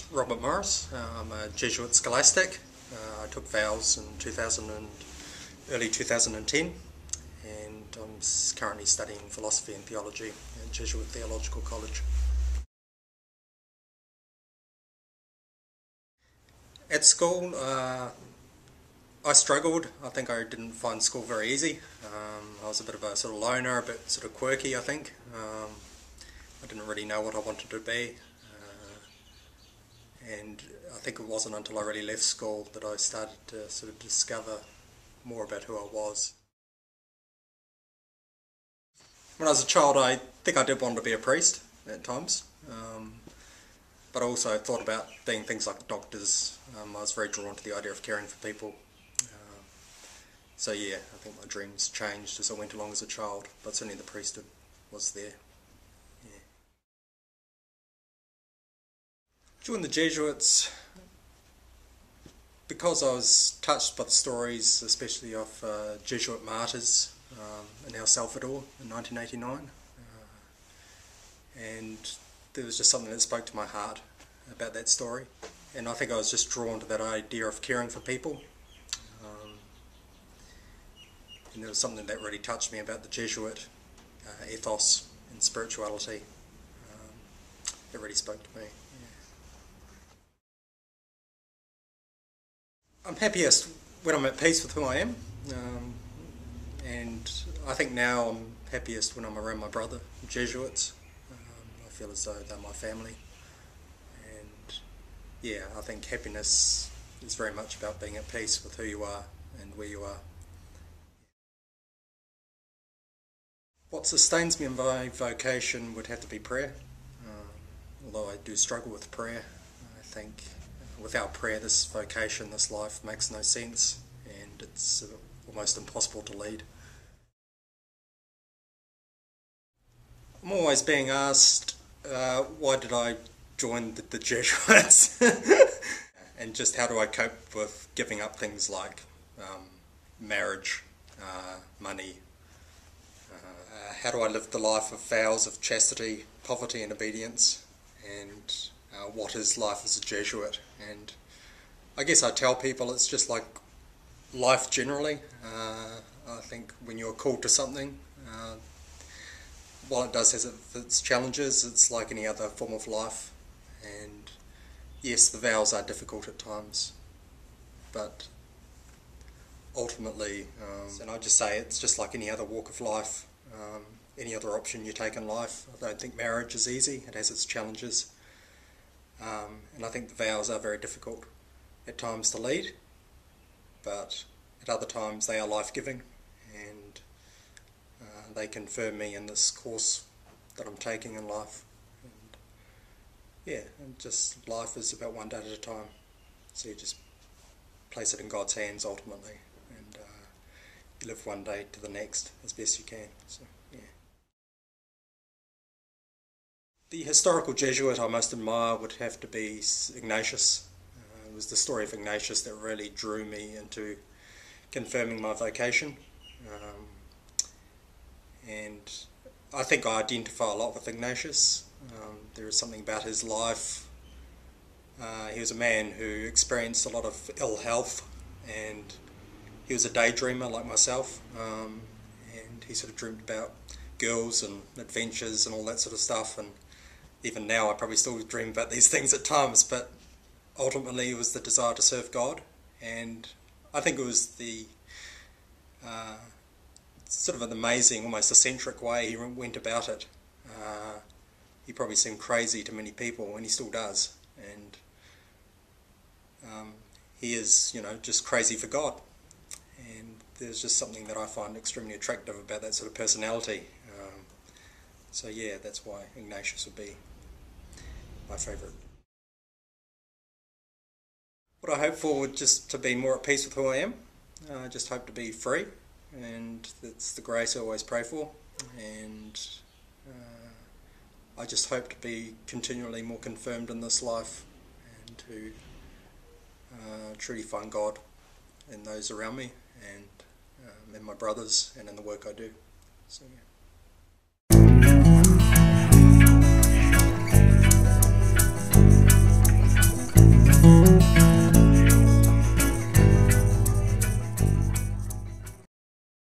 name's Robert Morris. I'm a Jesuit scholastic. I took vows in early 2010, and I'm currently studying philosophy and theology at Jesuit Theological College. At school, I struggled. I think I didn't find school very easy. I was a bit of a sort of loner, a bit sort of quirky, I think. I didn't really know what I wanted to be. And I think it wasn't until I really left school that I started to sort of discover more about who I was. When I was a child, I think I did want to be a priest at times, but I also thought about being things like doctors. I was very drawn to the idea of caring for people. So yeah, I think my dreams changed as I went along as a child, but certainly the priesthood was there. Yeah. Joined the Jesuits because I was touched by the stories, especially of Jesuit martyrs in El Salvador in 1989, and there was just something that spoke to my heart about that story, and I think I was just drawn to that idea of caring for people, and there was something that really touched me about the Jesuit ethos and spirituality that really spoke to me. I'm happiest when I'm at peace with who I am, and I think now I'm happiest when I'm around my brother, the Jesuits. I feel as though they're my family, and yeah, I think happiness is very much about being at peace with who you are and where you are. What sustains me in my vocation would have to be prayer, although I do struggle with prayer. I think without prayer, this vocation, this life makes no sense, and it's almost impossible to lead. I'm always being asked, why did I join the Jesuits? And just how do I cope with giving up things like marriage, money? How do I live the life of vows of chastity, poverty and obedience? And what is life as a Jesuit? And I guess I tell people it's just like life generally. I think when you're called to something, while it does have its challenges, it's like any other form of life. And yes, the vows are difficult at times, but ultimately, and I just say it's just like any other walk of life, any other option you take in life. I don't think marriage is easy, it has its challenges. And I think the vows are very difficult at times to lead, but at other times they are life-giving, and they confirm me in this course that I'm taking in life. And yeah, and just life is about one day at a time, so you just place it in God's hands ultimately, and you live one day to the next as best you can. So yeah. The historical Jesuit I most admire would have to be Ignatius. It was the story of Ignatius that really drew me into confirming my vocation. And I think I identify a lot with Ignatius. There is something about his life. He was a man who experienced a lot of ill health, and he was a daydreamer like myself, and he sort of dreamed about girls and adventures and all that sort of stuff, and even now I probably still dream about these things at times, but ultimately it was the desire to serve God, and I think it was the sort of an amazing, almost eccentric way he went about it. He probably seemed crazy to many people, and he still does, and he is, you know, just crazy for God, and there's just something that I find extremely attractive about that sort of personality. So yeah, that's why Ignatius would be my favourite. What I hope for would just to be more at peace with who I am. I just hope to be free, and that's the grace I always pray for, and I just hope to be continually more confirmed in this life, and to truly find God in those around me, and in my brothers, and in the work I do. So yeah.